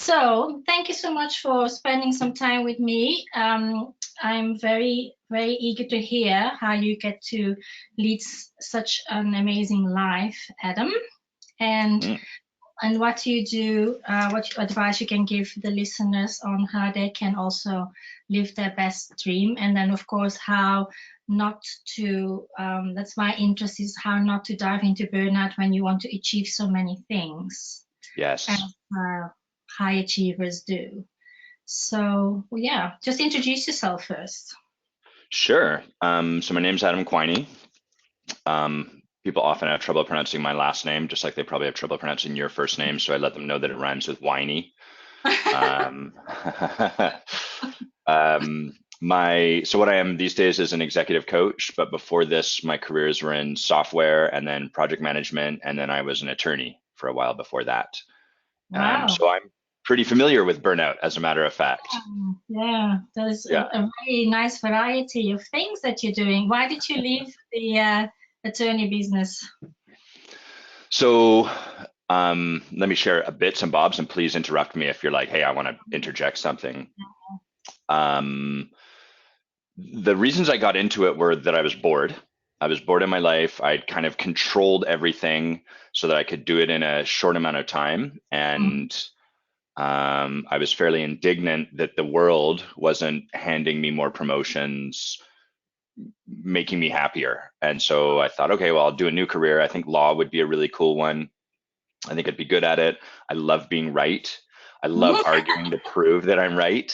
So thank you so much for spending some time with me. I'm very, very eager to hear how you get to lead such an amazing life, Adam, and Mm. and what you do, what advice you can give the listeners on how they can also live their best dream, and then of course how not to. That's my interest, is how not to dive into burnout when you want to achieve so many things as Yes, high achievers do. So, well, yeah, just introduce yourself first. sure. So my name's Adam Quiney. People often have trouble pronouncing my last name, just like they probably have trouble pronouncing your first name. So I let them know that it rhymes with whiny. Um, so what I am these days is an executive coach, but before this, my careers were in software and then project management, and then I was an attorney for a while before that. Wow. So I'm pretty familiar with burnout, as a matter of fact. Yeah, there's Yeah. a very nice variety of things that you're doing. Why did you leave the attorney business? So let me share a bits and bobs, and please interrupt me if you're like, hey, I want to interject something. Um, the reasons I got into it were that I was bored. I was bored in my life. I'd kind of controlled everything so that I could do it in a short amount of time. And I was fairly indignant that the world wasn't handing me more promotions, making me happier. And so I thought, okay, well, I'll do a new career. I think law would be a really cool one. I think I'd be good at it. I love being right. I love arguing to prove that I'm right,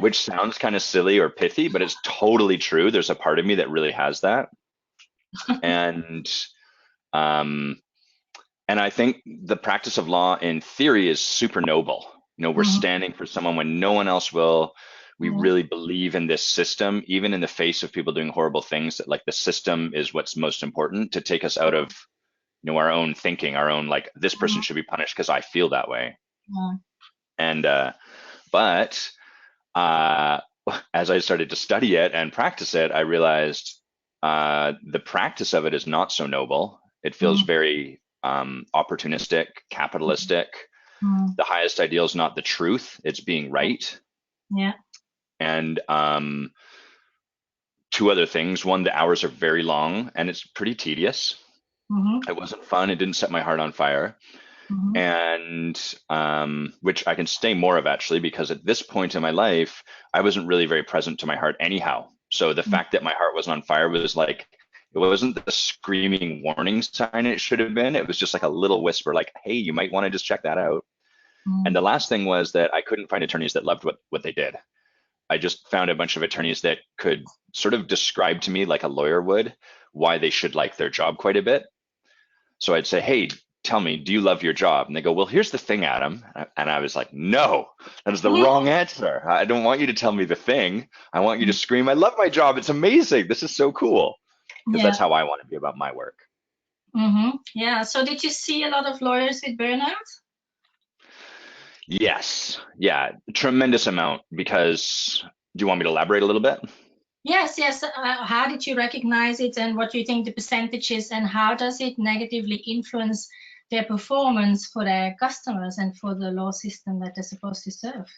which sounds kind of silly or pithy, but it's totally true. There's a part of me that really has that. And um, and I think the practice of law in theory is super noble. You know, we're standing for someone when no one else will. We Yeah. really believe in this system, even in the face of people doing horrible things, that like the system is what's most important to take us out of, our own thinking, our own like this person should be punished because I feel that way. Yeah. And but as I started to study it and practice it, I realized the practice of it is not so noble. It feels very opportunistic, capitalistic. The highest ideal is not the truth; it's being right. Yeah. And two other things: one, the hours are very long, and it's pretty tedious. It wasn't fun. It didn't set my heart on fire. And which I can say more of actually, because at this point in my life, I wasn't really very present to my heart anyhow. So the fact that my heart wasn't on fire was like, it wasn't the screaming warning sign it should have been. It was just like a little whisper, like, hey, you might want to just check that out. And the last thing was that I couldn't find attorneys that loved what they did. I just found a bunch of attorneys that could sort of describe to me, like a lawyer would, why they should like their job quite a bit. So I'd say, hey, tell me, do you love your job? And they go, well, here's the thing, Adam. And I was like, no, that is the wrong answer. I don't want you to tell me the thing. I want you to scream, I love my job. It's amazing. This is so cool. Because Yeah. that's how I want to be about my work. Yeah. So did you see a lot of lawyers with burnout? Yes. Yeah. Tremendous amount. Because do you want me to elaborate a little bit? Yes, yes. How did you recognize it, and what do you think the percentage is, and how does it negatively influence their performance for their customers and for the law system that they're supposed to serve?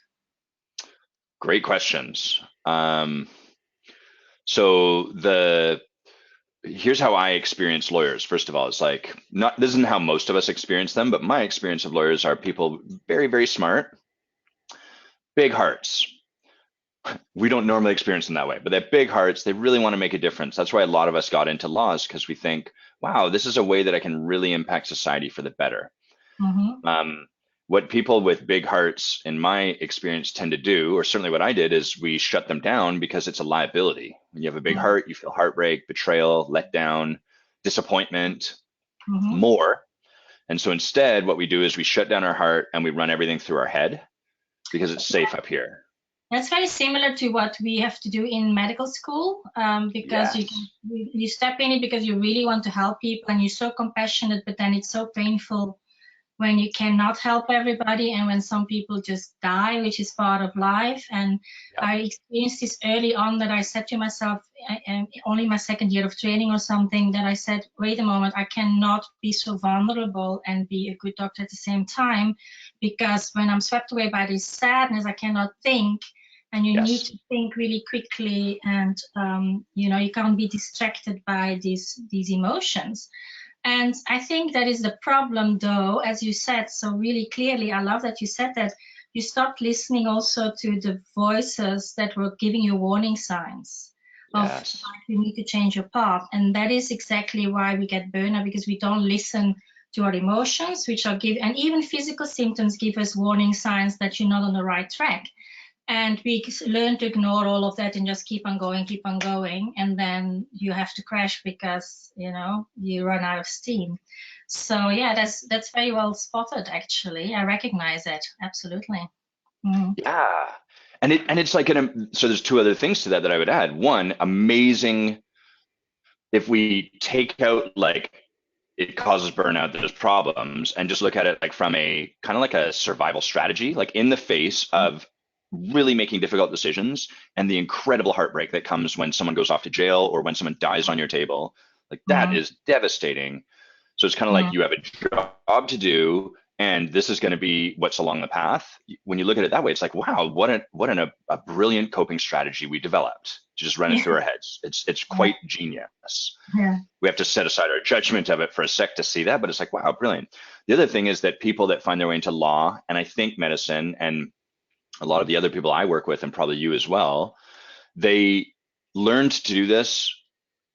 Great questions. So here's how I experience lawyers. First of all, it's like this isn't how most of us experience them, but my experience of lawyers are people very, very smart, big hearts. We don't normally experience them that way, but they have big hearts. They really want to make a difference. That's why a lot of us got into laws, because we think, wow, this is a way that I can really impact society for the better. What people with big hearts, in my experience, tend to do, or certainly what I did, is we shut them down because it's a liability. When you have a big heart, you feel heartbreak, betrayal, letdown, disappointment, more. And so instead, what we do is we shut down our heart and we run everything through our head because it's safe up here. That's very similar to what we have to do in medical school, because Yes. you step in it because you really want to help people and you're so compassionate, but then it's so painful when you cannot help everybody, and when some people just die, which is part of life. And Yeah. I experienced this early on, that I said to myself, only my second year of training or something, that I said, wait a moment, I cannot be so vulnerable and be a good doctor at the same time, because when I'm swept away by this sadness, I cannot think. And you need Yes. to think really quickly, and you know, you can't be distracted by these emotions. And I think that is the problem, though, as you said so really clearly. I love that you said that you stopped listening also to the voices that were giving you warning signs of Yes. like, you need to change your path. And that is exactly why we get burnout, because we don't listen to our emotions, which are and even physical symptoms give us warning signs that you're not on the right track. And we learn to ignore all of that and just keep on going, and then you have to crash because, you know, you run out of steam. So yeah, that's very well spotted, actually. I recognize it, absolutely. Mm. Yeah. And it's like so there's two other things to that I would add. One, amazing, if we take out like it causes burnout, there's problems, and just look at it like from a kind of like a survival strategy, like in the face of really making difficult decisions and the incredible heartbreak that comes when someone goes off to jail or when someone dies on your table, like that Mm. is devastating. So it's kind of like Mm. you have a job to do, and this is going to be what's along the path. When you look at it that way, it's like, wow, a brilliant coping strategy we developed to just run it Yeah. through our heads. It's Yeah. quite genius. Yeah. We have to set aside our judgment of it for a sec to see that, but it's like, wow, brilliant. The other thing is that people that find their way into law, and I think medicine, and a lot of the other people I work with, and probably you as well, they learned to do this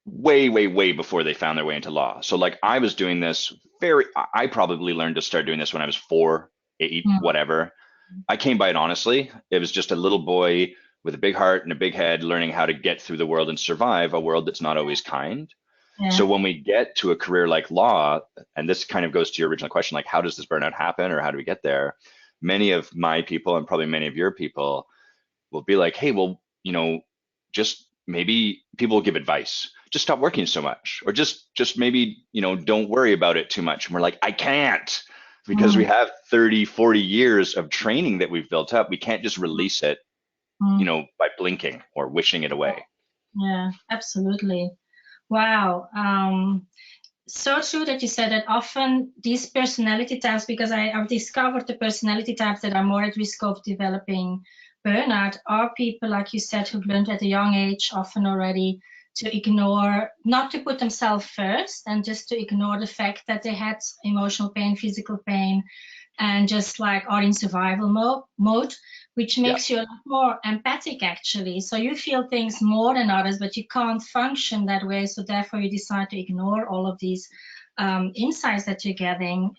way, way, way before they found their way into law. So like I was doing this I probably learned to start doing this when I was 4, 8, Mm. whatever. I came by it honestly. It was just a little boy with a big heart and a big head learning how to get through the world and survive a world that's not always kind. Yeah. So when we get to a career like law, and this kind of goes to your original question, like how does this burnout happen or how do we get there? Many of my people and probably many of your people will be like, hey, well, just maybe people will give advice. Just stop working so much, or just maybe, don't worry about it too much. And we're like, I can't, because we Mm. have 30, 40 years of training that we've built up. We can't just release it, Mm. by blinking or wishing it away. Yeah, absolutely. Wow. So true that you said that. Often these personality types, because I've discovered the personality types that are more at risk of developing burnout, are people, like you said, who've learned at a young age, often already, to ignore, not to put themselves first, and just to ignore the fact that they had emotional pain, physical pain, and just like are in survival mode, which Yeah. makes you a lot more empathic, actually. So you feel things more than others, but you can't function that way. So therefore you decide to ignore all of these insights that you're getting,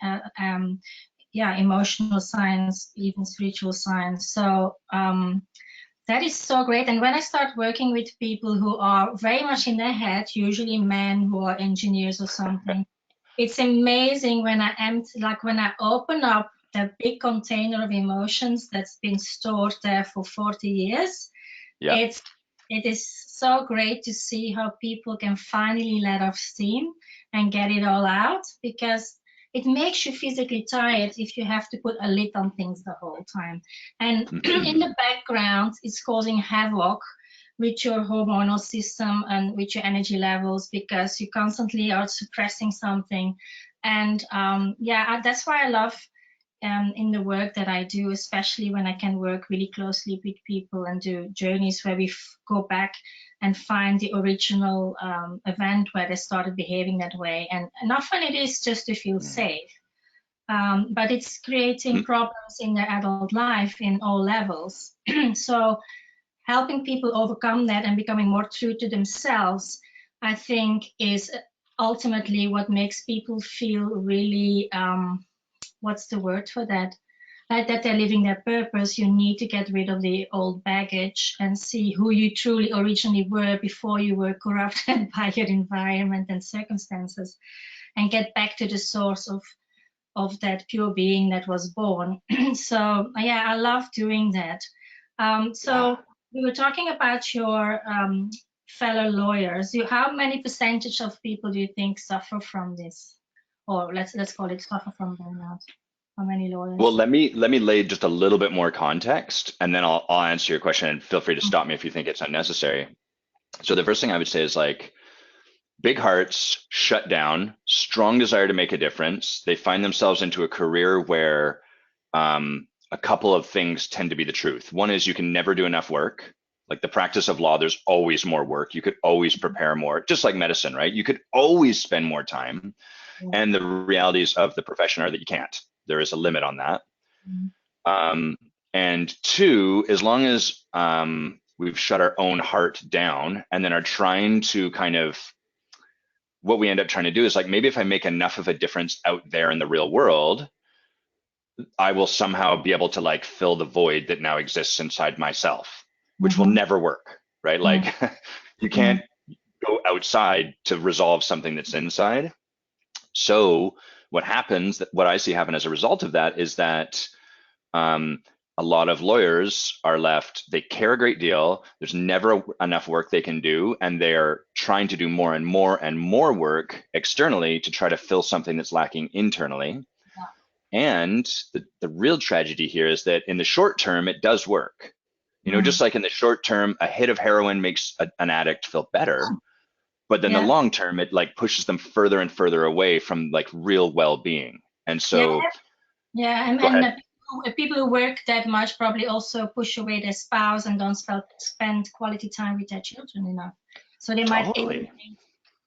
yeah, emotional signs, even spiritual signs. So that is so great. And when I start working with people who are very much in their head, usually men who are engineers or something, it's amazing when when I open up the big container of emotions that's been stored there for 40 years. Yeah. It is so great to see how people can finally let off steam and get it all out, because it makes you physically tired if you have to put a lid on things the whole time. And in Mhm. the background, it's causing havoc with your hormonal system and with your energy levels, because you constantly are suppressing something. And yeah, that's why I love in the work that I do, especially when I can work really closely with people and do journeys where we go back and find the original event where they started behaving that way. And often it is just to feel safe. But it's creating problems in their adult life in all levels. So helping people overcome that and becoming more true to themselves, I think, is ultimately what makes people feel really, what's the word for that? Like that they're living their purpose. You need to get rid of the old baggage and see who you truly originally were before you were corrupted by your environment and circumstances, and get back to the source of that pure being that was born. So yeah, I love doing that. Yeah. So we were talking about your fellow lawyers. How many percentage of people do you think suffer from this, or let's call it suffer from burnout? How many Well, lawyers? let me lay just a little bit more context, and then I'll answer your question. And feel free to stop me if you think it's unnecessary. So the first thing I would say is like big hearts shut down, strong desire to make a difference. They find themselves into a career where a couple of things tend to be the truth. One is you can never do enough work. Like the practice of law, there's always more work. You could always prepare more, just like medicine, right? You could always spend more time. Yeah. And the realities of the profession are that you can't. There is a limit on that. Mm. And two, as long as we've shut our own heart down and then are trying to kind of, what we end up trying to do is like, maybe if I make enough of a difference out there in the real world, I will somehow be able to like fill the void that now exists inside myself, which will Mm-hmm. never work, right? Mm. Like you Mm. can't go outside to resolve something that's inside. So what happens, what I see happen as a result of that is that um, a lot of lawyers are left, they care a great deal. There's never enough work they can do. And they're trying to do more and more and more work externally to try to fill something that's lacking internally. And the real tragedy here is that in the short term, it does work. You know, Mm. just like in the short term, a hit of heroin makes an addict feel better. But then the Yeah. long term, it like pushes them further and further away from like real well-being. And Yeah. so, Yeah. And go ahead. people who work that much probably also push away their spouse and don't spend quality time with their children enough. So they might Totally. alienate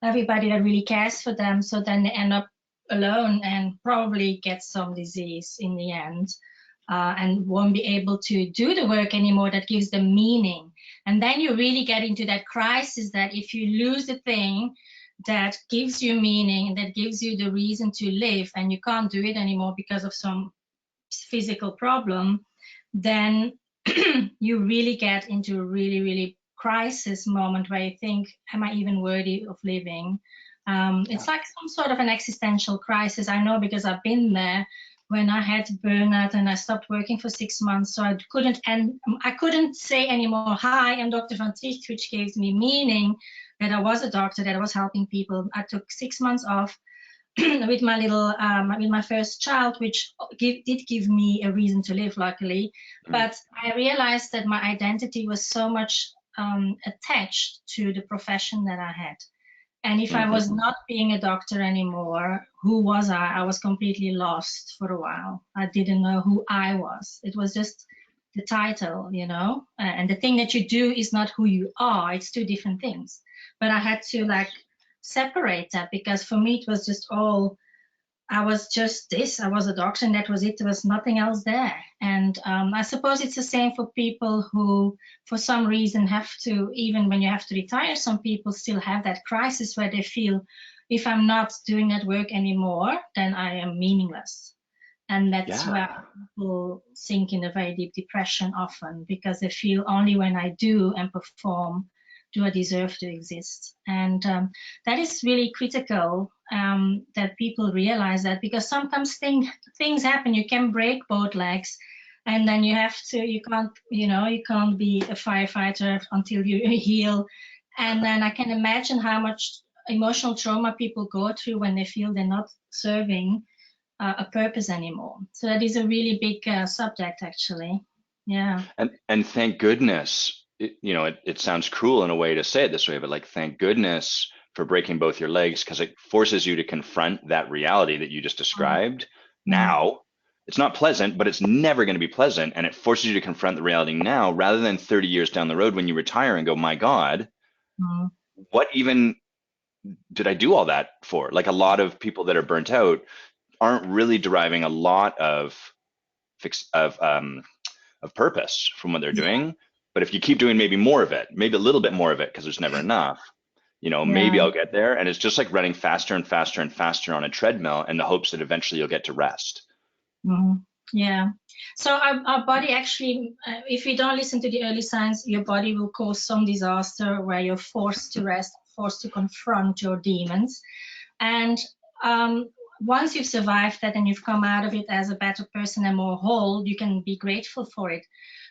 everybody that really cares for them. So then they end up alone and probably get some disease in the end, and won't be able to do the work anymore that gives them meaning. And then you really get into that crisis that if you lose the thing that gives you meaning and that gives you the reason to live, and you can't do it anymore because of some physical problem, then you really get into a really, really crisis moment where you think, am I even worthy of living? Yeah. It's like some sort of an existential crisis. I know because I've been there when I had burnout and I stopped working for 6 months. So I couldn't say anymore, hi, I'm Dr. Van Tricht, which gives me meaning that I was a doctor, that I was helping people. I took 6 months off with my with my first child, which did give me a reason to live, luckily. Mm, But I realized that my identity was so much attached to the profession that I had. And if I mhm. was not being a doctor anymore, who was I? I was completely lost for a while. I didn't know who I was. It was just the title, you know, and the thing that you do is not who you are. It's two different things. But I had to like separate that because for me it was just all, I was just this. I was a doctor, and that was it. There was nothing else there. And I suppose it's the same for people who, for some reason, have to, even when you have to retire, some people still have that crisis where they feel, if I'm not doing that work anymore, then I am meaningless. And that's Yeah. where people sink in a very deep depression often, because they feel only when I do and perform do I deserve to exist. And that is really critical, that people realize that, because sometimes things happen. You can break both legs, and then you can't, you can't be a firefighter until you heal. And then I can imagine how much emotional trauma people go through when they feel they're not serving a purpose anymore. So that is a really big subject, actually. Yeah. And thank goodness, it sounds cruel in a way to say it this way, but like, thank goodness for breaking both your legs, because it forces you to confront that reality that you just described. Mm. Now, it's not pleasant, but it's never going to be pleasant. And it forces you to confront the reality now rather than 30 years down the road when you retire and go, my God, Mm. what even did I do all that for? Like a lot of people that are burnt out aren't really deriving a lot of fix of purpose from what they're Yeah. doing. But if you keep doing maybe more of it, maybe a little bit more of it, because there's never enough, maybe Yeah. I'll get there. And it's just like running faster and faster and faster on a treadmill in the hopes that eventually you'll get to rest. Mhm. Yeah. So our body actually, if you don't listen to the early signs, your body will cause some disaster where you're forced to rest, forced to confront your demons. And um, once you've survived that and you've come out of it as a better person and more whole, you can be grateful for it.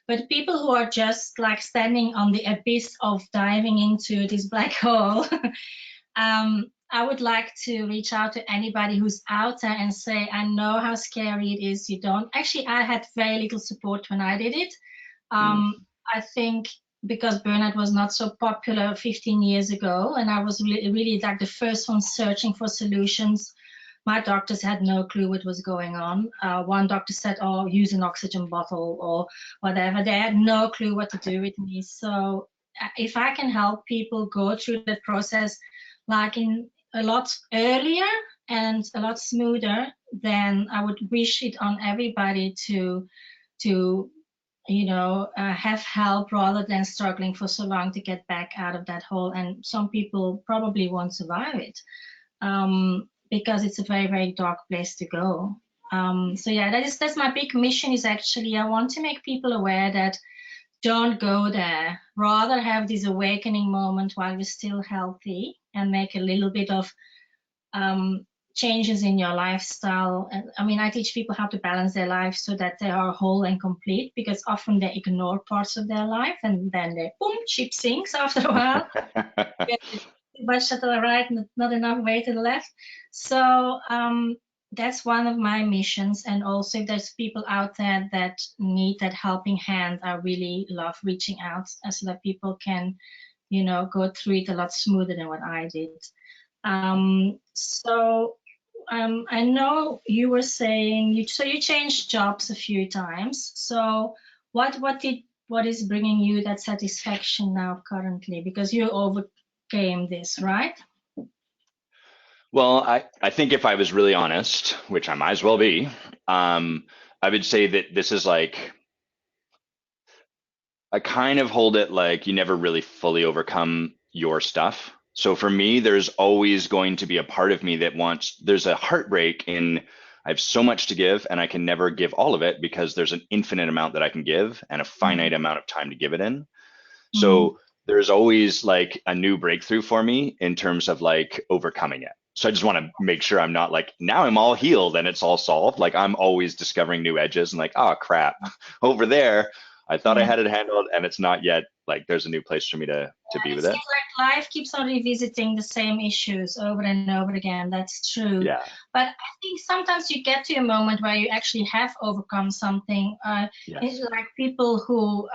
But people who are just like standing on the abyss of diving into this black hole, I would like to reach out to anybody who's out there and say, I know how scary it is. You don't. Actually, I had very little support when I did it. Mm. I think because burnout was not so popular 15 years ago, and I was really like the first one searching for solutions. My doctors had no clue what was going on. One doctor said, oh, use an oxygen bottle or whatever. They had no clue what to do with me. So if I can help people go through that process like in a lot earlier and a lot smoother, then I would wish it on everybody to have help rather than struggling for so long to get back out of that hole. And some people probably won't survive it, because it's a very, very dark place to go. So yeah, that's my big mission. Is actually I want to make people aware that don't go there. Rather have this awakening moment while you're still healthy and make a little bit of changes in your lifestyle. And I mean, I teach people how to balance their life so that they are whole and complete, because often they ignore parts of their life and then they boom, ship sinks after a while. Too much to the right, not enough way to the left. So that's one of my missions. And also, if there's people out there that need that helping hand, I really love reaching out so that people can, go through it a lot smoother than what I did. So I know you were saying you changed jobs a few times. So what is bringing you that satisfaction now currently? Because you overcame this, right? Well, I think if I was really honest, which I might as well be, I would say that this is like, I kind of hold it like you never really fully overcome your stuff. So for me, there's always going to be a part of me that wants, there's a heartbreak in, I have so much to give and I can never give all of it because there's an infinite amount that I can give and a finite amount of time to give it in. Mm-hmm. So there's always like a new breakthrough for me in terms of like overcoming it. So I just want to make sure I'm not like, now I'm all healed and it's all solved. Like I'm always discovering new edges and like, oh crap, over there, I thought I Yeah. had it handled and it's not yet. Like there's a new place for me to be It with it. seems like life keeps on revisiting the same issues over and over again. That's true. Yeah. But I think sometimes you get to a moment where you actually have overcome something. It's Yes. like people who,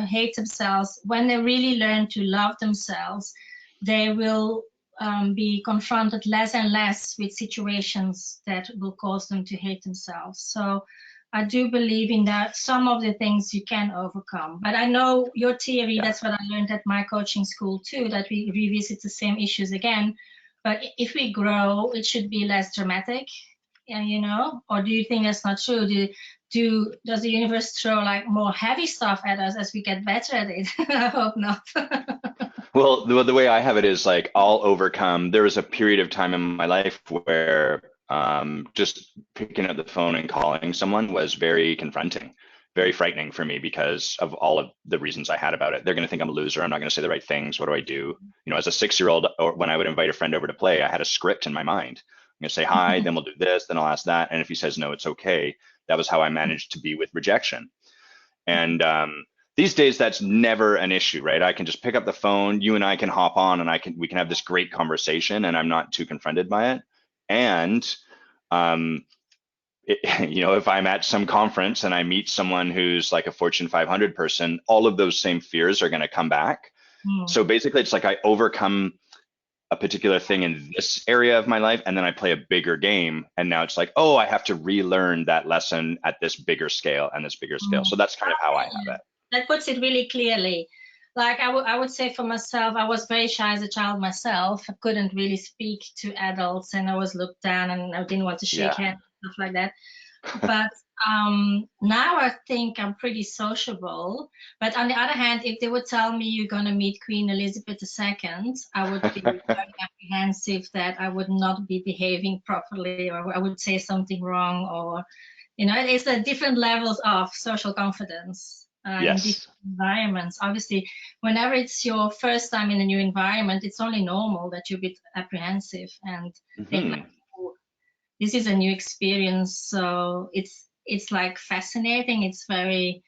hate themselves, when they really learn to love themselves, they will be confronted less and less with situations that will cause them to hate themselves. So I do believe in that some of the things you can overcome. But I know your theory, Yeah. that's what I learned at my coaching school too, that we revisit the same issues again. But if we grow, it should be less dramatic, or do you think that's not true? Does the universe throw like more heavy stuff at us as we get better at it? I hope not. Well, the way I have it is like I'll overcome. There was a period of time in my life where just picking up the phone and calling someone was very confronting, very frightening for me because of all of the reasons I had about it. They're going to think I'm a loser. I'm not going to say the right things. What do I do? You know, as a 6-year-old, or when I would invite a friend over to play, I had a script in my mind. I'm going to say hi, then we'll do this, then I'll ask that. And if he says no, it's okay. That was how I managed to be with rejection. And these days, that's never an issue, right? I can just pick up the phone. You and I can hop on, and we can have this great conversation, and I'm not too confronted by it. And um, if I'm at some conference and I meet someone who's like a Fortune 500 person, all of those same fears are going to come back. Mm. So basically, it's like I overcome a particular thing in this area of my life, and then I play a bigger game. And now it's like, oh, I have to relearn that lesson at this bigger scale and this bigger scale. Mm. So that's kind of how I have it. That puts it really clearly. Like I would say for myself, I was very shy as a child myself. I couldn't really speak to adults and I was looked down and I didn't want to shake Yeah. hands, stuff like that. But now I think I'm pretty sociable. But on the other hand, if they would tell me you're going to meet Queen Elizabeth II, I would be very apprehensive that I would not be behaving properly or I would say something wrong or, it's the different levels of social confidence in different Yes. environments. Obviously, whenever it's your first time in a new environment, it's only normal that you're a bit apprehensive and think like, Hmm. oh, this is a new experience. So it's like fascinating. It's very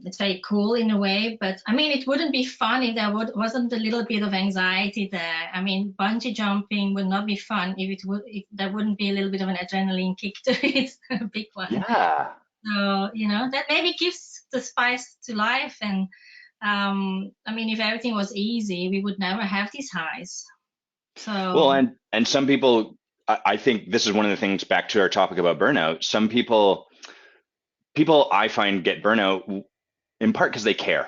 It's very cool in a way, but I mean, it wouldn't be fun if there wasn't a little bit of anxiety there. I mean, bungee jumping would not be fun if there wouldn't be a little bit of an adrenaline kick to it, a big one. Yeah. So, you know, that maybe gives the spice to life. And I mean, if everything was easy, we would never have these highs. Well, So, and some people, I think this is one of the things back to our topic about burnout. Some people I find get burnout in part because they care.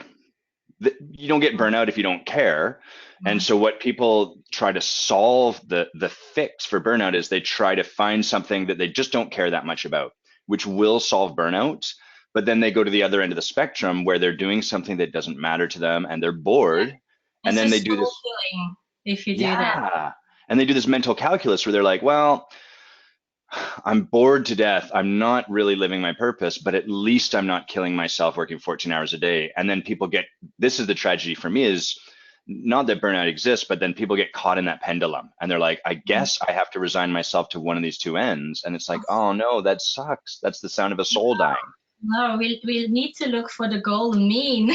You don't get burnout if you don't care. And so what people try to solve, the fix for burnout, is they try to find something that they just don't care that much about, which will solve burnout. But then they go to the other end of the spectrum where they're doing something that doesn't matter to them and they're bored. And it's then they just do soul this, filling if you do that. yeah. And they do this mental calculus where they're like, well, I'm bored to death. I'm not really living my purpose, but at least I'm not killing myself working 14 hours a day. And then people get, this is the tragedy for me, is not that burnout exists, but then people get caught in that pendulum and they're like, I guess I have to resign myself to one of these two ends. And it's like, oh no, that sucks. That's the sound of a soul dying. No, we'll need to look for the golden mean.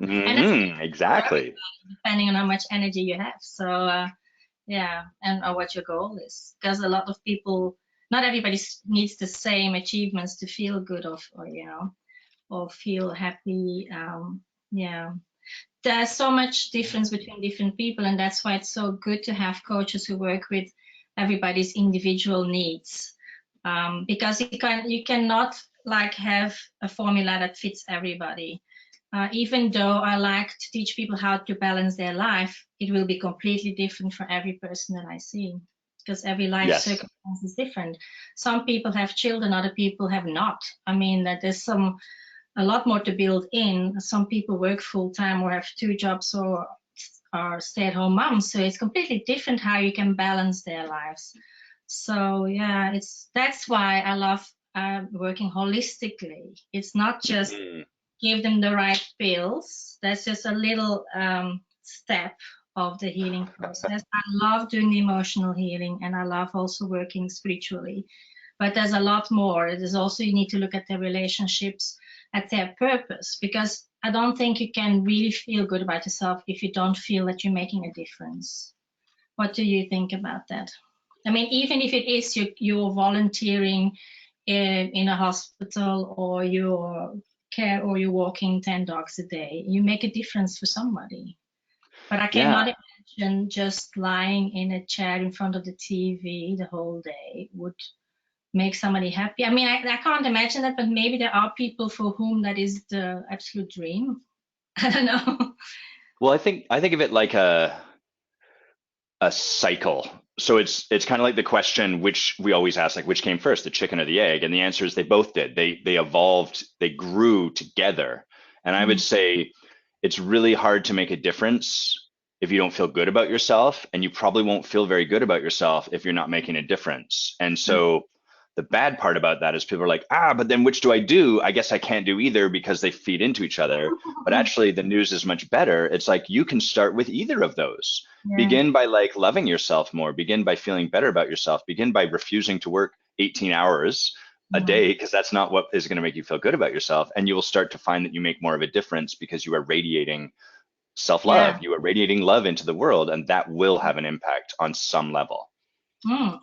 And it's Exactly. depending on how much energy you have. So yeah, and what your goal is, because a lot of people, not everybody needs the same achievements to feel good or you know, or feel happy. Yeah, there's so much difference between different people, and that's why it's so good to have coaches who work with everybody's individual needs, because you cannot like have a formula that fits everybody. Even though I like to teach people how to balance their life, it will be completely different for every person that I see, because every life Yes. circumstance is different. Some people have children, other people have not. I mean, that there's a lot more to build in. Some people work full time or have two jobs or are stay-at-home moms, so it's completely different how you can balance their lives. So yeah, that's why I love working holistically. It's not just Mhm. give them the right pills. That's just a little step of the healing process. I love doing the emotional healing, and I love also working spiritually. But there's a lot more. There's also, you need to look at their relationships, at their purpose, because I don't think you can really feel good about yourself if you don't feel that you're making a difference. What do you think about that? I mean, even if it is you're volunteering in a hospital, or you're walking 10 dogs a day, you make a difference for somebody. But I cannot Yeah. imagine just lying in a chair in front of the TV the whole day would make somebody happy. I mean, I can't imagine that, but maybe there are people for whom that is the absolute dream. I don't know. Well, I think of it like a cycle. So it's kind of like the question which we always ask, like which came first, the chicken or the egg? And the answer is they both did. They evolved, they grew together. And I would say it's really hard to make a difference if you don't feel good about yourself, and you probably won't feel very good about yourself if you're not making a difference. And so the bad part about that is people are like, but then which do I do? I guess I can't do either because they feed into each other. But actually, the news is much better. It's like you can start with either of those. Yeah. Begin by like loving yourself more. Begin by feeling better about yourself. Begin by refusing to work 18 hours a Yeah. day, because that's not what is going to make you feel good about yourself. And you will start to find that you make more of a difference because you are radiating self-love. Yeah. You are radiating love into the world, and that will have an impact on some level.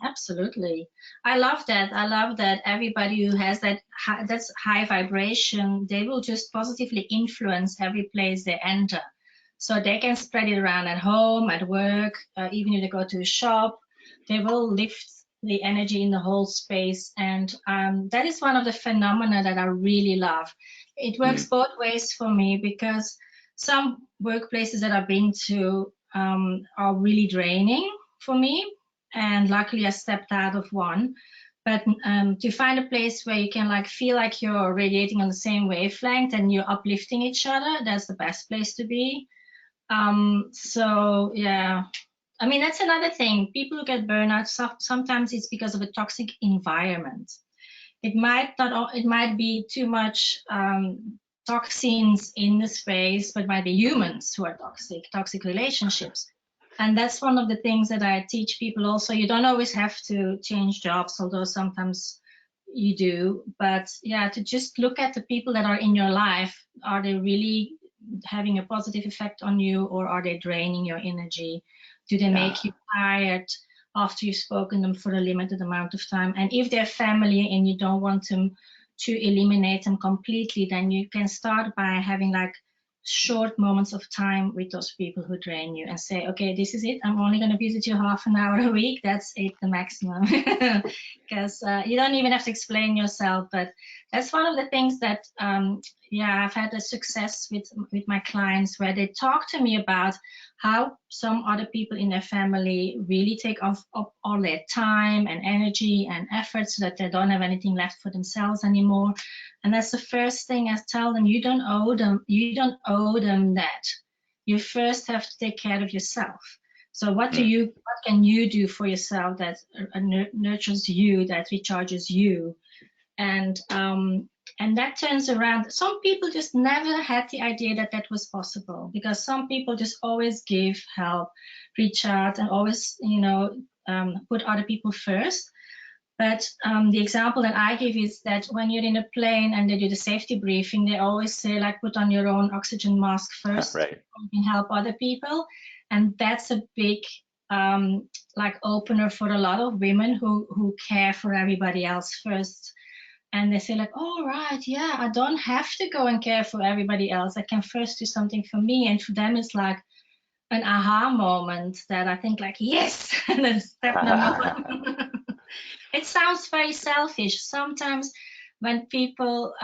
Absolutely. I love that. I love that everybody who has that's high vibration, they will just positively influence every place they enter. So they can spread it around at home, at work, even if they go to a shop, they will lift the energy in the whole space. And that is one of the phenomena that I really love. It works Mm, both ways for me, because some workplaces that I've been to are really draining for me, and luckily I stepped out of one. But to find a place where you can like feel like you're radiating on the same wavelength and you're uplifting each other, that's the best place to be. So yeah, I mean, that's another thing. People who get burnout, sometimes it's because of a toxic environment. It might be too much toxins in the space, but it might be humans who are toxic relationships. And that's one of the things that I teach people also. You don't always have to change jobs, although sometimes you do. But yeah, to just look at the people that are in your life. Are they really having a positive effect on you, or are they draining your energy? Do they Yeah. make you tired after you've spoken them for a limited amount of time? And if they're family and you don't want them to eliminate them completely, then you can start by having like short moments of time with those people who drain you, and say, okay, this is it. I'm only going to visit you half an hour a week. That's it, the maximum. Because you don't even have to explain yourself. But that's one of the things that, yeah, I've had a success with my clients, where they talk to me about how some other people in their family really take off all their time and energy and effort, so that they don't have anything left for themselves anymore. And that's the first thing I tell them: you don't owe them that. You first have to take care of yourself. So what can you do for yourself that nurtures you, that recharges you? And that turns around. Some people just never had the idea that that was possible, because some people just always give help, reach out, and always, put other people first. But the example that I give is that when you're in a plane and they do the safety briefing, they always say, like, put on your own oxygen mask first, Right. you can help other people. And that's a big like opener for a lot of women who care for everybody else first. And they say, like, oh, right, yeah, I don't have to go and care for everybody else. I can first do something for me. And for them, it's like an aha moment that I think, like, yes, that's step number one. It sounds very selfish. Sometimes when people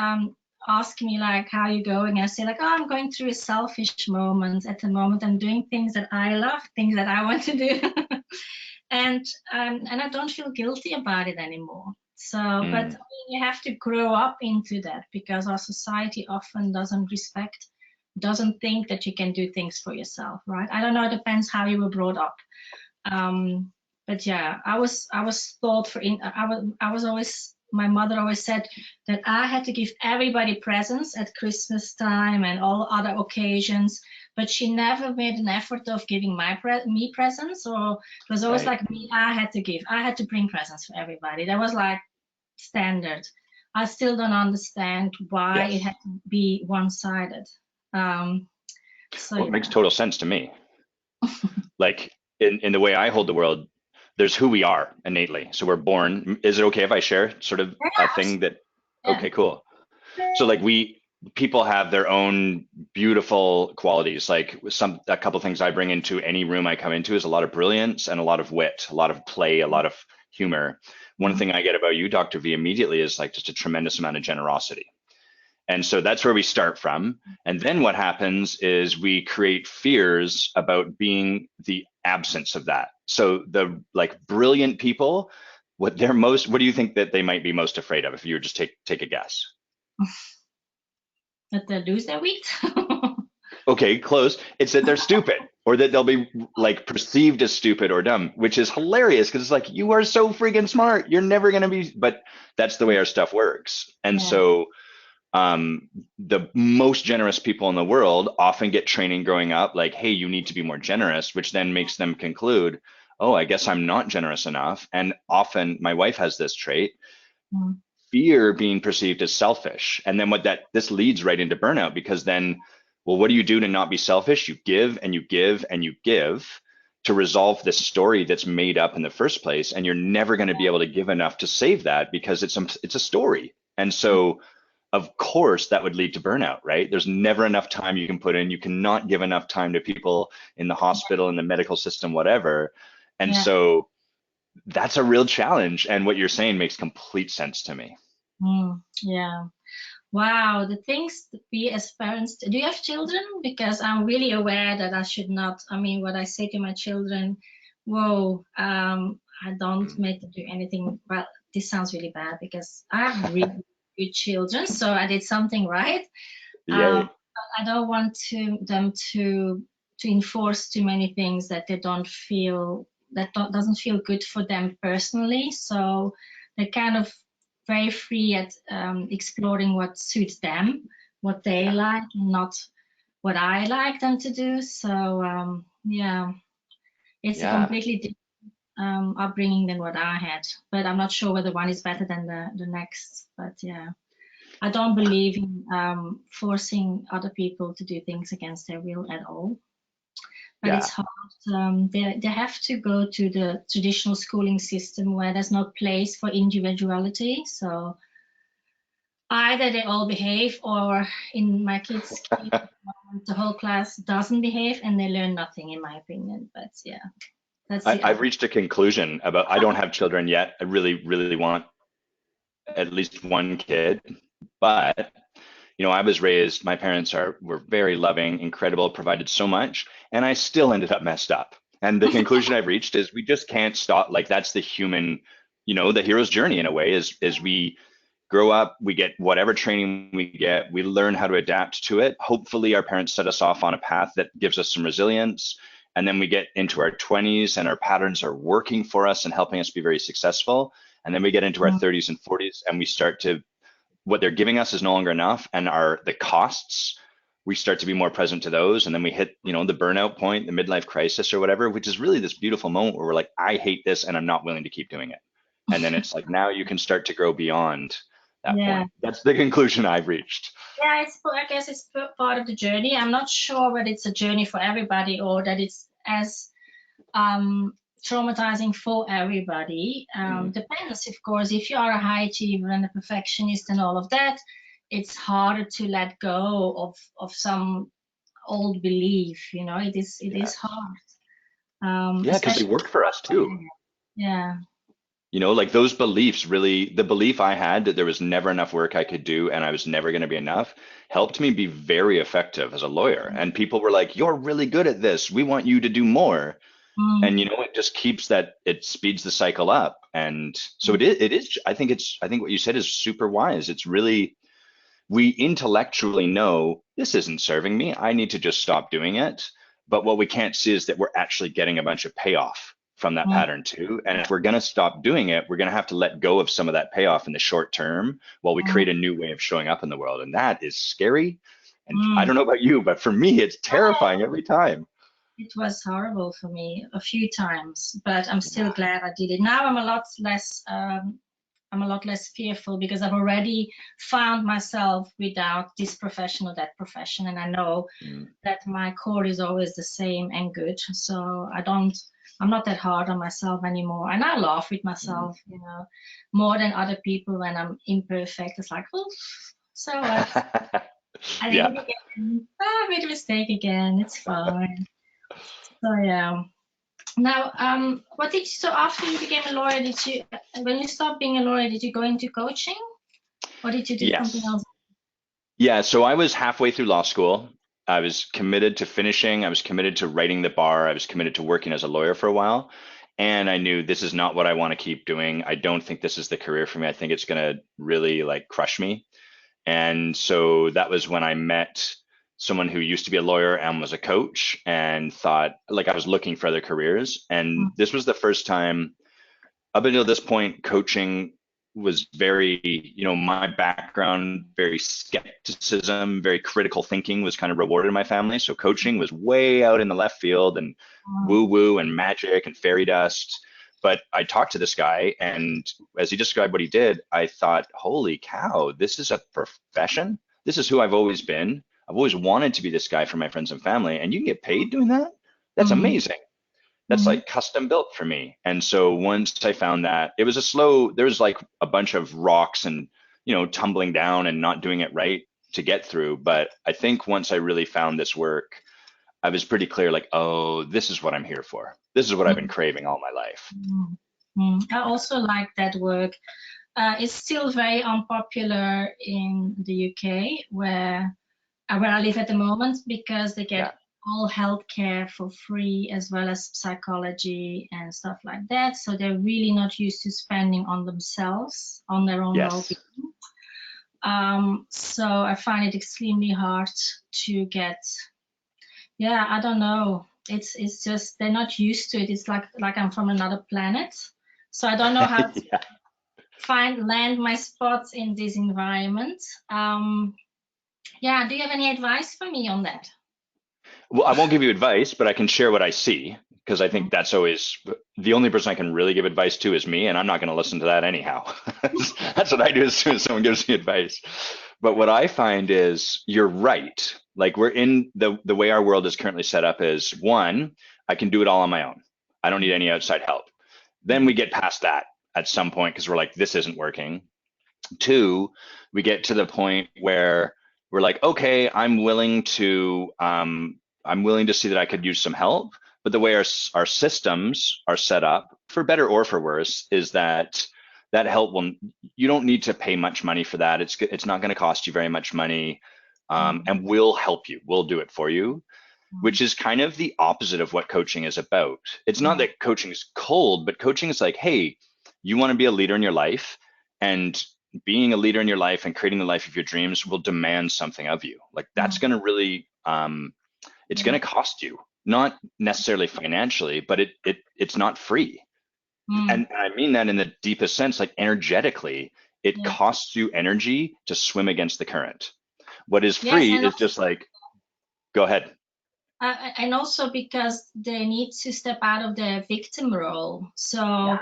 ask me, like, how are you going? I say, like, oh, I'm going through a selfish moment at the moment. I'm doing things that I love, things that I want to do. And I don't feel guilty about it anymore. So, but I mean, you have to grow up into that, because our society often doesn't think that you can do things for yourself, right? I don't know, it depends how you were brought up. But yeah, I was taught I was always, my mother always said that I had to give everybody presents at Christmas time and all other occasions, but she never made an effort of giving me presents. Or it was always Right. like me, I had to bring presents for everybody. That was like standard. I still don't understand why it Yes. had to be one-sided. So Well, it makes yeah. total sense to me. Like in the way I hold the world, there's who we are innately. So we're born. Is it okay if I share sort of a thing that, Yeah. okay, cool. So like people have their own beautiful qualities. Like a couple things I bring into any room I come into is a lot of brilliance and a lot of wit, a lot of play, a lot of humor. One thing I get about you, Dr. V, immediately is like just a tremendous amount of generosity. And so that's where we start from. And then what happens is we create fears about being the absence of that. So the like brilliant people, what do you think that they might be most afraid of if you were just take a guess? That they lose their weight. Okay, close. It's that they're stupid or that they'll be like perceived as stupid or dumb, which is hilarious because it's like, you are so freaking smart. You're never going to be, but that's the way our stuff works. And Yeah. so the most generous people in the world often get training growing up like, hey, you need to be more generous, which then makes them conclude, oh, I guess I'm not generous enough. And often my wife has this trait, Mm. fear being perceived as selfish. And then this leads right into burnout, because then, well, what do you do to not be selfish? You give and you give and you give to resolve this story that's made up in the first place. And you're never going to be able to give enough to save that because it's a story. And so of course that would lead to burnout, right? There's never enough time you can put in. You cannot give enough time to people in the hospital, in the medical system, whatever. And Yeah. so that's a real challenge. And what you're saying makes complete sense to me. Yeah. Wow. The things that we as parents, do you have children? Because I'm really aware that I should not, I mean, what I say to my children, whoa, I don't make them do anything. Well, this sounds really bad because I have really good children, so I did something right. Yay. I don't want them to enforce too many things that they don't feel, doesn't feel good for them personally. So they're kind of very free at exploring what suits them, what they Yeah. like, and not what I like them to do. So yeah, it's a Yeah. completely different. upbringing than what I had. But I'm not sure whether one is better than the next. But yeah, I don't believe in forcing other people to do things against their will at all. But it's Yeah. hard. They have to go to the traditional schooling system where there's no place for individuality. So either they all behave, or in my kids' case, the whole class doesn't behave and they learn nothing, in my opinion. But yeah, that's the I've reached a conclusion about, I don't have children yet. I really, really want at least one kid, but I was raised, my parents were very loving, incredible, provided so much, and I still ended up messed up. And the conclusion I've reached is we just can't stop. Like, that's the human, the hero's journey in a way, is we grow up, we get whatever training we get, we learn how to adapt to it. Hopefully our parents set us off on a path that gives us some resilience. And then we get into our 20s and our patterns are working for us and helping us be very successful. And then we get into our 30s and 40s and we start to, what they're giving us is no longer enough, and the costs, we start to be more present to those, and then we hit the burnout point, the midlife crisis or whatever, which is really this beautiful moment where we're like, I hate this and I'm not willing to keep doing it. And then it's like, now you can start to grow beyond that yeah. point. That's the conclusion I've reached. Yeah, I guess it's part of the journey. I'm not sure whether it's a journey for everybody or that it's as traumatizing for everybody. Depends, of course. If you are a high achiever and a perfectionist and all of that, it's harder to let go of some old belief. It is hard. Yeah, because they Especially. work for us too. Yeah. Like those beliefs, really, the belief I had that there was never enough work I could do and I was never going to be enough helped me be very effective as a lawyer. And people were like, you're really good at this. We want you to do more. Mm. And it just keeps that, it speeds the cycle up. And so it is, I think what you said is super wise. It's really, we intellectually know this isn't serving me. I need to just stop doing it. But what we can't see is that we're actually getting a bunch of payoff from that Mm. pattern too. And if we're going to stop doing it, we're going to have to let go of some of that payoff in the short term while we create a new way of showing up in the world. And that is scary. And I Mm. don't know about you, but for me, it's terrifying every time. It was horrible for me a few times, but I'm still Yeah. glad I did it. Now I'm a lot less. I'm a lot less fearful because I've already found myself without this profession or that profession, and I know Mm. that my core is always the same and good. So I'm not that hard on myself anymore, and I laugh with myself, more than other people when I'm imperfect. It's like, oh, so what? I did Yeah. it again. I made a mistake again. It's fine. So yeah. Now, so after you became a lawyer, when you stopped being a lawyer, did you go into coaching or did you do something Yes. else? Yeah. So I was halfway through law school. I was committed to finishing. I was committed to writing the bar. I was committed to working as a lawyer for a while. And I knew this is not what I want to keep doing. I don't think this is the career for me. I think it's going to really like crush me. And so that was when I met someone who used to be a lawyer and was a coach and thought like I was looking for other careers. And this was the first time up until this point, coaching was very, my background, very skepticism, very critical thinking was kind of rewarded in my family. So coaching was way out in the left field and woo woo and magic and fairy dust. But I talked to this guy, and as he described what he did, I thought, holy cow, this is a profession. This is who I've always been. I've always wanted to be this guy for my friends and family, and you can get paid doing that. That's Mm-hmm. amazing. That's like custom built for me. And so once I found that, it was there was like a bunch of rocks and, tumbling down and not doing it right to get through. But I think once I really found this work, I was pretty clear, like, oh, this is what I'm here for. This is what I've been craving all my life. I also like that work. It's still very unpopular in the UK where I live at the moment because they get all healthcare for free as well as psychology and stuff like that. So they're really not used to spending on themselves, on their own Yes. well-being. So I find it extremely hard to get. Yeah, I don't know. It's just they're not used to it. It's like I'm from another planet. So I don't know how to Yeah. land my spots in this environment. Yeah, do you have any advice for me on that? Well, I won't give you advice, but I can share what I see. because I think that's always the only person I can really give advice to is me, and I'm not going to listen to that anyhow. That's what I do as soon as someone gives me advice. But what I find is you're right. Like we're in the way our world is currently set up is one, I can do it all on my own. I don't need any outside help. Then we get past that at some point because we're like, this isn't working. Two, we get to the point where we're like, okay, I'm willing to see that I could use some help. But the way our systems are set up, for better or for worse, is that that help will you don't need to pay much money for that. It's not going to cost you very much money, and we'll help you. We'll do it for you, which is kind of the opposite of what coaching is about. It's not that coaching is cold, but coaching is like, hey, you want to be a leader in your life, and being a leader in your life and creating the life of your dreams will demand something of you. Like that's going to really, it's going to cost you, not necessarily financially, but it's not free. And I mean that in the deepest sense, like energetically, it costs you energy to swim against the current. What is Yes, free is just like, go ahead. and also because they need to step out of the victim role. So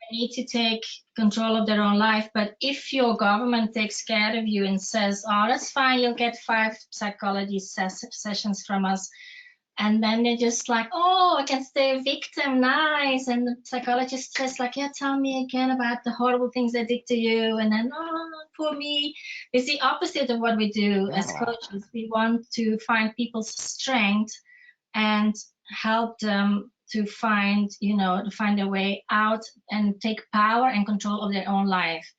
they need to take control of their own life. But if your government takes care of you and says, oh, that's fine, you'll get 5 psychology sessions from us. And then they're just like, oh, I can stay a victim, nice. And the psychologist says like, yeah, tell me again about the horrible things I did to you. And then, oh, poor me. It's the opposite of what we do as coaches. We want to find people's strength and help them to find, to find a way out and take power and control of their own life.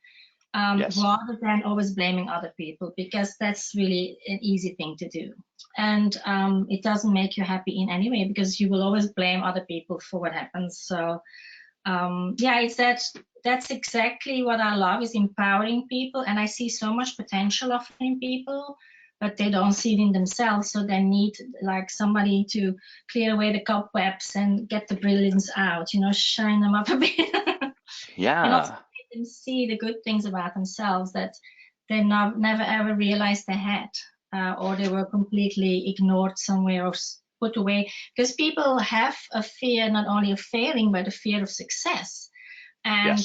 Rather than always blaming other people, because that's really an easy thing to do. And it doesn't make you happy in any way, because you will always blame other people for what happens. So it's that's exactly what I love, is empowering people. And I see so much potential often in people, but they don't see it in themselves. So they need like somebody to clear away the cobwebs and get the brilliance out, shine them up a bit. And also make them see the good things about themselves that they never ever realized they had, or they were completely ignored somewhere or put away. Because people have a fear not only of failing, but a fear of success. And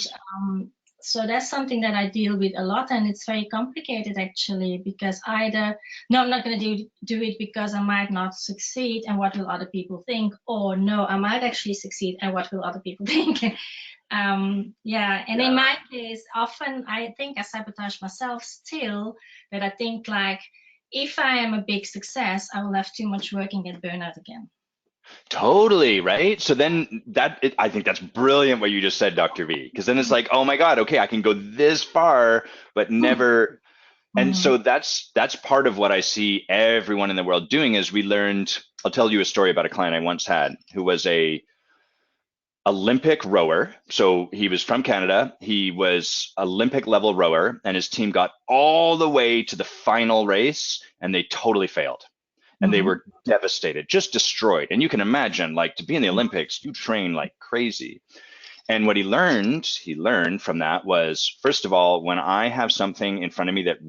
so that's something that I deal with a lot, and it's very complicated actually, because either, no, I'm not going to do it because I might not succeed, and what will other people think? Or no, I might actually succeed, and what will other people think? In my case, often I think I sabotage myself still, that I think like, if I am a big success, I will have too much work and get burnout again. Totally, right? So then I think that's brilliant what you just said, Dr. V, because then it's like, oh my God, okay, I can go this far, but never. And so that's part of what I see everyone in the world doing is we learned, I'll tell you a story about a client I once had who was a Olympic rower. So he was from Canada. He was Olympic level rower, and his team got all the way to the final race and they totally failed. And they were devastated, just destroyed. And you can imagine, like, to be in the Olympics, you train like crazy. And what he learned from that was, first of all, when I have something in front of me that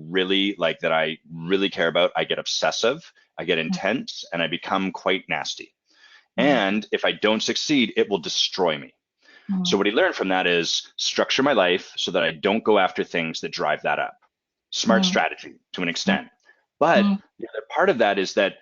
I really care about, I get obsessive, I get intense, and I become quite nasty. And if I don't succeed, it will destroy me. So what he learned from that is structure my life so that I don't go after things that drive that up. Smart strategy to an extent. But the other part of that is that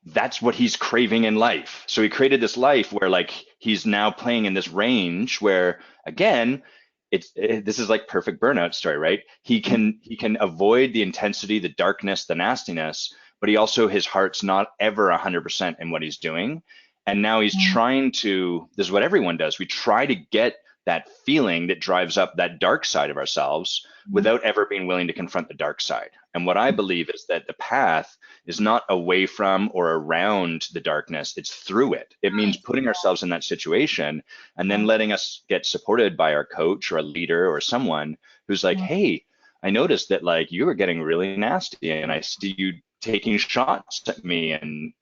that's what he's craving in life. So he created this life where like he's now playing in this range where, again, this is like perfect burnout story, right? He can avoid the intensity, the darkness, the nastiness, but his heart's not ever 100% in what he's doing. And now he's trying to, this is what everyone does. We try to get that feeling that drives up that dark side of ourselves without ever being willing to confront the dark side. And what I believe is that the path is not away from or around the darkness, it's through it. It means putting ourselves in that situation and then letting us get supported by our coach or a leader or someone who's like, hey, I noticed that like you were getting really nasty and I see you taking shots at me and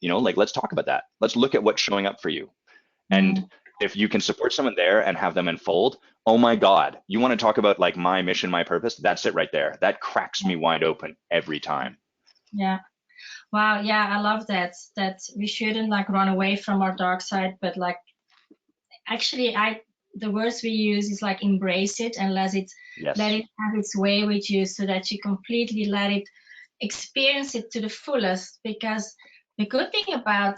like, let's talk about that. Let's look at what's showing up for you. And if you can support someone there and have them unfold, oh my God, you want to talk about like my mission, my purpose? That's it right there. That cracks me wide open every time. Yeah. Wow, yeah, I love that. That we shouldn't like run away from our dark side, but like actually the words we use is like embrace it and let Yes. it have its way with you so that you completely let it experience it to the fullest. Because the good thing about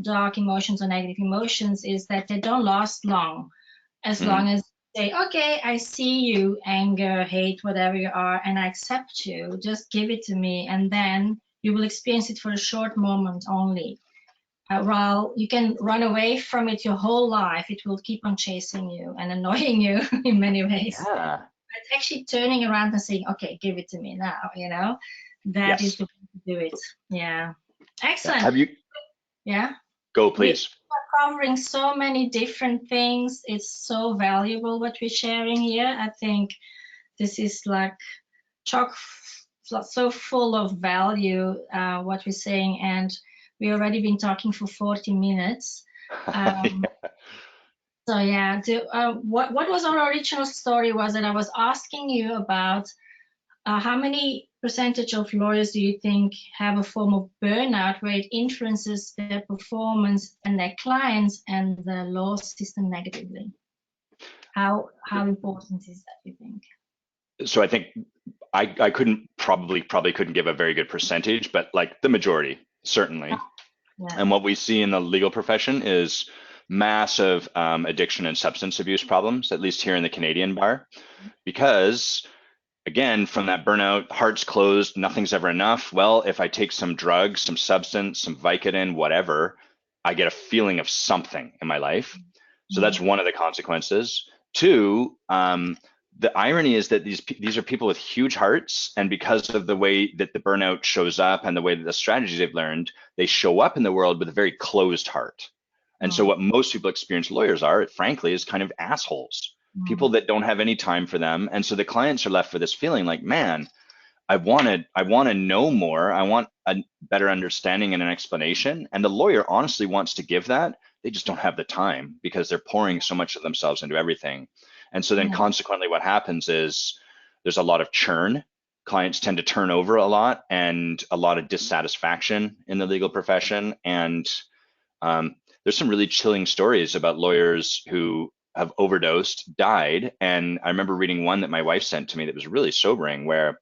dark emotions or negative emotions is that they don't last long, as Hmm. long as say, okay, I see you, anger, hate, whatever you are, and I accept you, just give it to me, and then you will experience it for a short moment only. While you can run away from it your whole life, it will keep on chasing you and annoying you in many ways. Yeah. But actually turning around and saying, okay, give it to me now, that is Yes. the way to do it. Yeah. Yeah. Excellent. Have you Yeah. go, We please? are covering so many different things. It's so valuable what we're sharing here. I think this is like chock so full of value, what we're saying, and we already been talking for 40 minutes. Um, Yeah. so yeah, what was our original story was that I was asking you about how many percentage of lawyers do you think have a form of burnout where it influences their performance and their clients and the law system negatively? How important is that, you think? So I think I couldn't probably couldn't give a very good percentage, but like the majority, certainly. Yeah. And what we see in the legal profession is massive addiction and substance abuse problems, at least here in the Canadian bar, because again, from that burnout, heart's closed, nothing's ever enough. Well, if I take some drugs, some substance, some Vicodin, whatever, I get a feeling of something in my life. So Mm, that's one of the consequences. Two, the irony is that these are people with huge hearts, and because of the way that the burnout shows up and the way that the strategies they've learned, they show up in the world with a very closed heart. And so mm, what most people experience lawyers are, frankly, is kind of assholes, mm, people that don't have any time for them. And so the clients are left with this feeling like, man, I want to know more. I want a better understanding and an explanation. And the lawyer honestly wants to give that. They just don't have the time because they're pouring so much of themselves into everything. And so then yeah. consequently what happens is there's a lot of churn. Clients tend to turn over a lot and a lot of dissatisfaction in the legal profession. And um, there's some really chilling stories about lawyers who have overdosed, died. And I remember reading one that my wife sent to me that was really sobering, where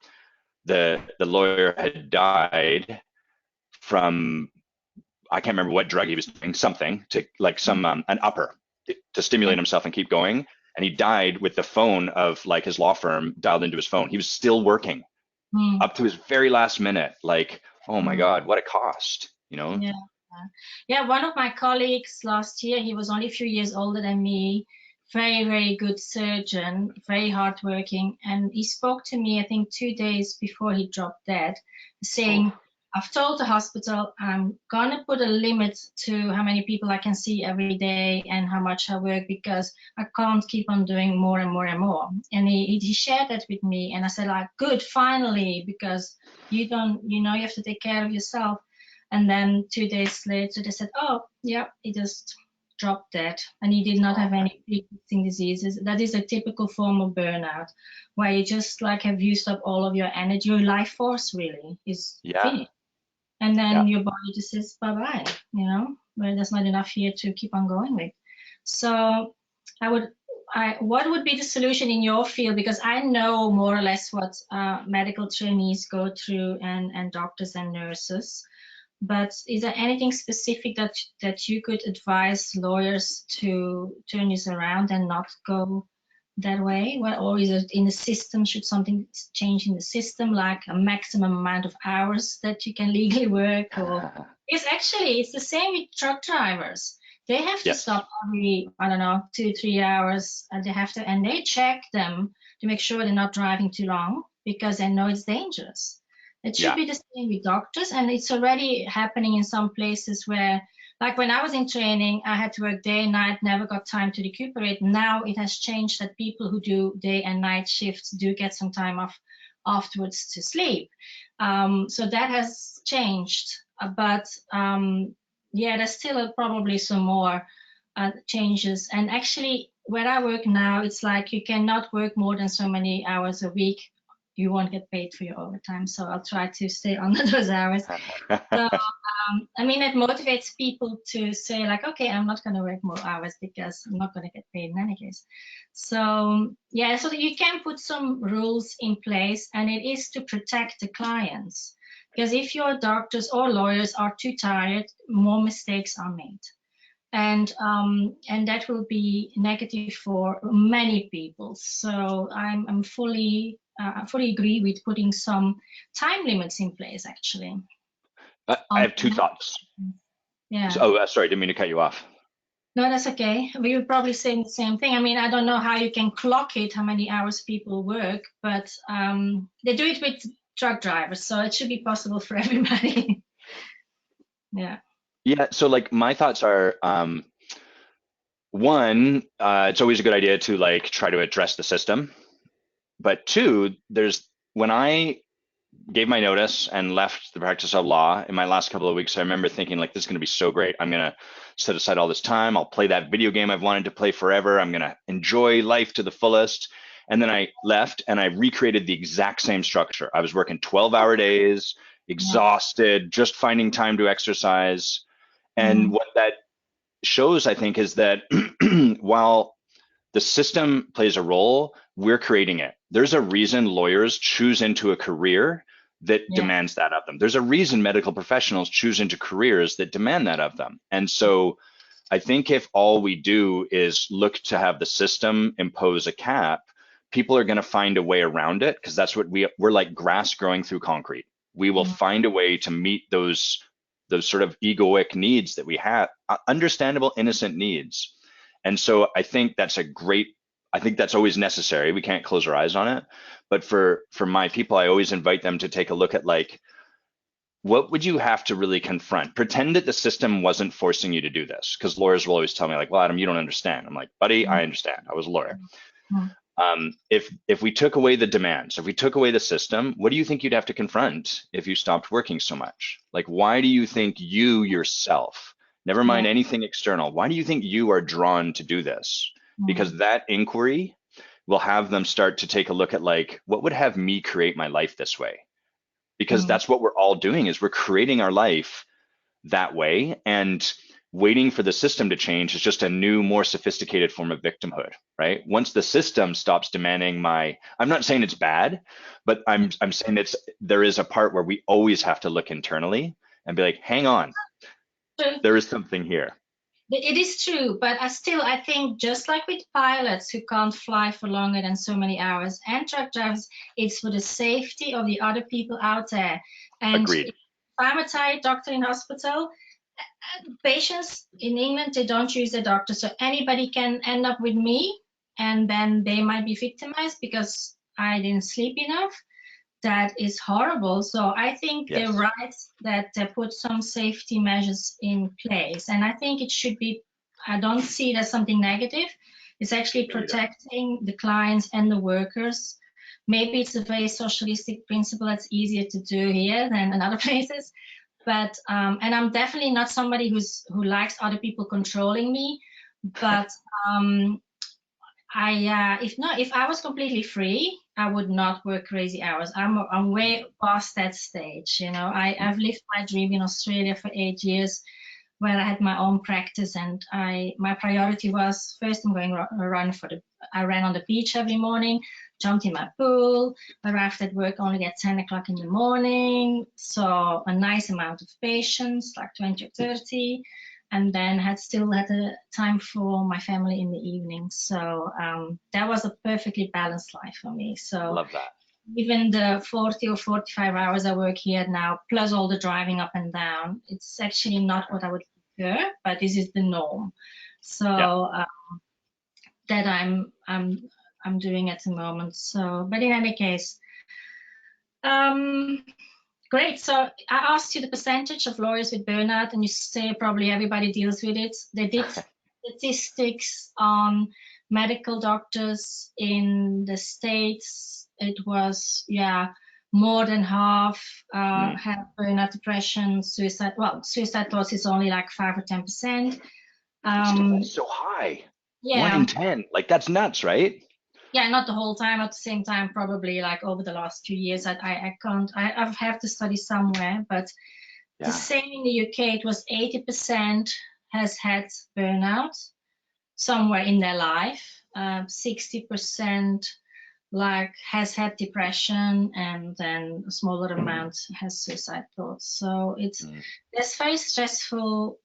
the lawyer had died from, I can't remember what drug he was doing, something to like some an upper to stimulate himself and keep going. And he died with the phone of like his law firm dialed into his phone. He was still working Mm, up to his very last minute. Like, oh my mm, God, what a cost, you know? yeah. Yeah, one of my colleagues last year, he was only a few years older than me, very, very good surgeon, very hardworking. And he spoke to me, I think, 2 days before he dropped dead, Oh, saying, I've told the hospital I'm gonna put a limit to how many people I can see every day and how much I work because I can't keep on doing more and more and more. And he shared that with me, and I said, like, good, finally, because you don't, you have to take care of yourself. And then 2 days later, they said, oh, yeah, he just dropped dead. And he did not oh have man. any pre-existing diseases. That is a typical form of burnout, where you just like have used up all of your energy, your life force really is Yeah, finished. And yeah. then your body just says bye-bye, where there's not enough here to keep on going with. So I would, what would be the solution in your field? Because I know more or less what medical trainees go through and doctors and nurses. But is there anything specific that you could advise lawyers to turn this around and not go that way? Well, or is it in the system? Should something change in the system, like a maximum amount of hours that you can legally work? Or it's actually it's the same with truck drivers. They have to Yes. stop every, I don't know, 2, 3 hours, and they check them to make sure they're not driving too long because they know it's dangerous. It should Yeah. be the same with doctors, and it's already happening in some places where, like when I was in training, I had to work day and night, never got time to recuperate. Now it has changed that people who do day and night shifts do get some time off afterwards to sleep. So that has changed, but yeah, there's still probably some more changes. And actually, where I work now, it's like you cannot work more than so many hours a week you won't get paid for your overtime. So I'll try to stay under those hours. So I mean, it motivates people to say like, okay, I'm not going to work more hours because I'm not going to get paid in any case. So yeah, so you can put some rules in place, and it is to protect the clients. Because if your doctors or lawyers are too tired, more mistakes are made, and that will be negative for many people. So I'm fully agree with putting some time limits in place, actually. I have two thoughts. Yeah. Sorry, didn't mean to cut you off. No, that's okay. We would probably say the same thing. I mean, I don't know how you can clock it, how many hours people work, but they do it with truck drivers, so it should be possible for everybody. Yeah. Yeah, so like my thoughts are, one, it's always a good idea to like try to address the system. But two, when I gave my notice and left the practice of law in my last couple of weeks, I remember thinking like, this is going to be so great. I'm going to set aside all this time. I'll play that video game I've wanted to play forever. I'm going to enjoy life to the fullest. And then I left and I recreated the exact same structure. I was working 12-hour days, exhausted, just finding time to exercise. And what that shows, I think, is that while the system plays a role, we're creating it. There's a reason lawyers choose into a career that demands that of them. There's a reason medical professionals choose into careers that demand that of them. And so I think if all we do is look to have the system impose a cap, people are going to find a way around it, because that's what we're like grass growing through concrete. We will find a way to meet those sort of egoic needs that we have, understandable, innocent needs. And so I think that's always necessary. We can't close our eyes on it. But for my people, I always invite them to take a look at like, what would you have to really confront? Pretend that the system wasn't forcing you to do this, because lawyers will always tell me like, well, Adam, you don't understand. I'm like, buddy, I understand. I was a lawyer. If we took away the demands, if we took away the system, what do you think you'd have to confront if you stopped working so much? Like, why do you think you yourself, never mind anything external, why do you think you are drawn to do this? Because that inquiry will have them start to take a look at like, what would have me create my life this way? Because that's what we're all doing, is we're creating our life that way, and waiting for the system to change is just a new, more sophisticated form of victimhood, right? Once the system stops demanding I'm not saying it's bad, but I'm saying there is a part where we always have to look internally and be like, hang on, there is something here. It is true, but I think just like with pilots who can't fly for longer than so many hours, and truck drivers, it's for the safety of the other people out there. And Agreed. If I'm a tired doctor in hospital, patients in England, they don't choose their doctor, so anybody can end up with me, and then they might be victimized because I didn't sleep enough. That is horrible. So I think they're right that they put some safety measures in place. And I think it should be, I don't see it as something negative. It's actually protecting the clients and the workers. Maybe it's a very socialistic principle that's easier to do here than in other places. But, and I'm definitely not somebody who likes other people controlling me. But if I was completely free, I would not work crazy hours. I'm way past that stage. You know, I've lived my dream in Australia for 8 years, where I had my own practice, and my priority was first I'm going I ran on the beach every morning, jumped in my pool, arrived at work only at 10 o'clock in the morning, so a nice amount of patients, like 20 or 30. And then still had a time for my family in the evening. So that was a perfectly balanced life for me. So love that. Even the 40 or 45 hours I work here now, plus all the driving up and down, it's actually not what I would prefer, but this is the norm. So that I'm doing at the moment. So, but in any case, great. So I asked you the percentage of lawyers with burnout, and you say probably everybody deals with it. They did statistics on medical doctors in the States. It was, more than half have burnout, depression, suicide. Well, suicide thoughts is only like 5 or 10%. That's so high. Yeah. 1 in 10. Like, that's nuts, right? yeah, not the whole time, at the same time, probably like over the last few years, I can't, I have to study somewhere, but the Yeah. same in the UK, it was 80% has had burnout somewhere in their life, 60% like has had depression, and then a smaller amount has suicide thoughts. So it's, Mm. there's very stressful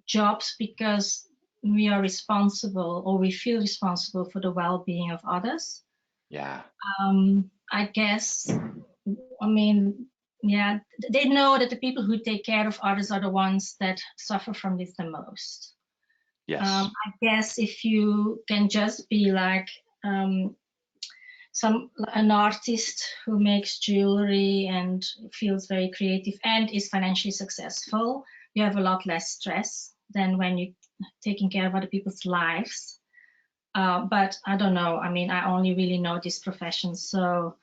jobs because we are responsible, or we feel responsible for the well-being of others. Yeah. I guess, I mean, yeah, they know that the people who take care of others are the ones that suffer from this the most. Yes. I guess if you can just be like an artist who makes jewelry and feels very creative and is financially successful, you have a lot less stress than when you're taking care of other people's lives. But I don't know. I mean, I only really know this profession, so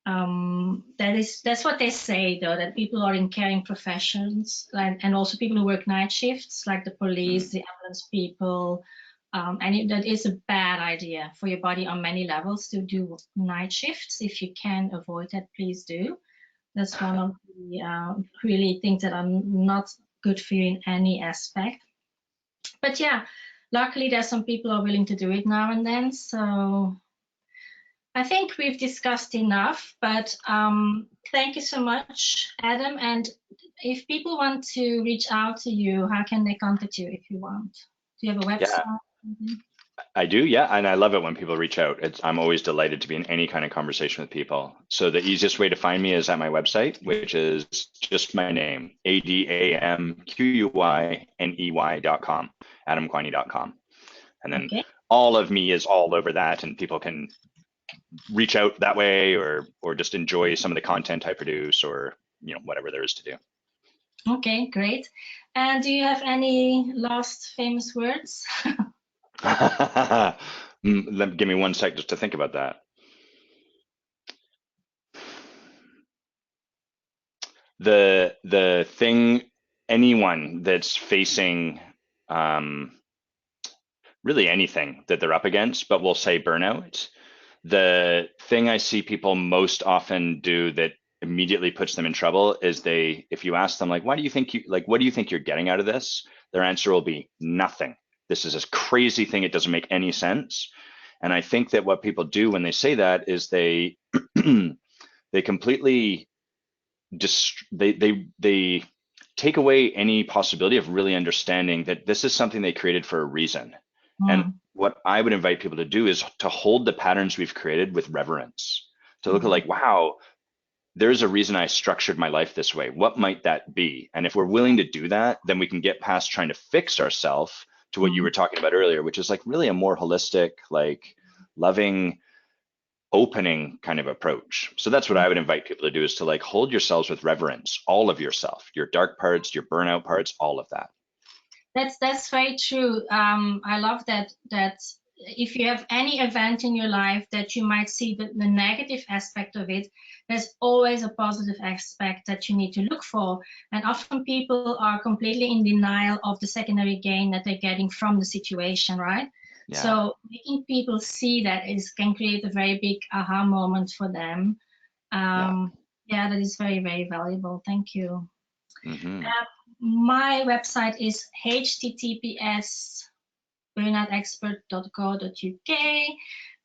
that's what they say, though, that people are in caring professions, and also people who work night shifts, like the police, Mm. the ambulance people, that is a bad idea for your body on many levels to do night shifts. If you can avoid that, please do. That's one of the really things that are not good for you in any aspect. But yeah, luckily there's some people who are willing to do it now and then. So I think we've discussed enough, but thank you so much, Adam. And if people want to reach out to you, how can they contact you if you want? Do you have a Yeah, website? Mhm. I do. Yeah. And I love it when people reach out. I'm always delighted to be in any kind of conversation with people. So the easiest way to find me is at my website, which is just my name, ADAMQUYNEY.com, adamquiney.com. And then Okay. all of me is all over that, and people can reach out that way, or just enjoy some of the content I produce, or whatever there is to do. Okay, great. And do you have any last famous words? Give me one sec just to think about that. The thing, anyone that's facing really anything that they're up against, but we'll say burnout, the thing I see people most often do that immediately puts them in trouble is if you ask them, like, what do you think you're getting out of this? Their answer will be nothing. This is a crazy thing. It doesn't make any sense. And I think that what people do when they say that is they they completely they take away any possibility of really understanding that this is something they created for a reason. And Mm, what I would invite people to do is to hold the patterns we've created with reverence, to look at, mhm, like, wow, there's a reason I structured my life this way. What might that be? And if we're willing to do that, then we can get past trying to fix ourselves to what you mm. were talking about earlier, which is like really a more holistic, like loving, opening kind of approach. So that's what I would invite people to do, is to like hold yourselves with reverence, all of yourself, your dark parts, your burnout parts, all of that. That's very true. I love that if you have any event in your life that you might see the negative aspect of it, there's always a positive aspect that you need to look for. And often people are completely in denial of the secondary gain that they're getting from the situation, right? Yeah. So making people see that can create a very big aha moment for them. Yeah. Yeah, that is very, very valuable. Thank you. Hmm. My website is https://burnoutexpert.co.uk.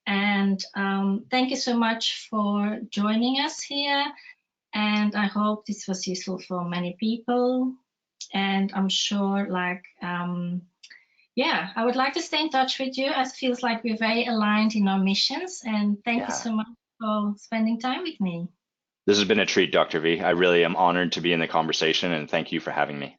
And thank you so much for joining us here. And I hope this was useful for many people. And I'm sure, like, yeah, I would like to stay in touch with you, as it feels like we're very aligned in our missions. And thank you Yeah. so much for spending time with me. This has been a treat, Dr. V. I really am honored to be in the conversation, and thank you for having me.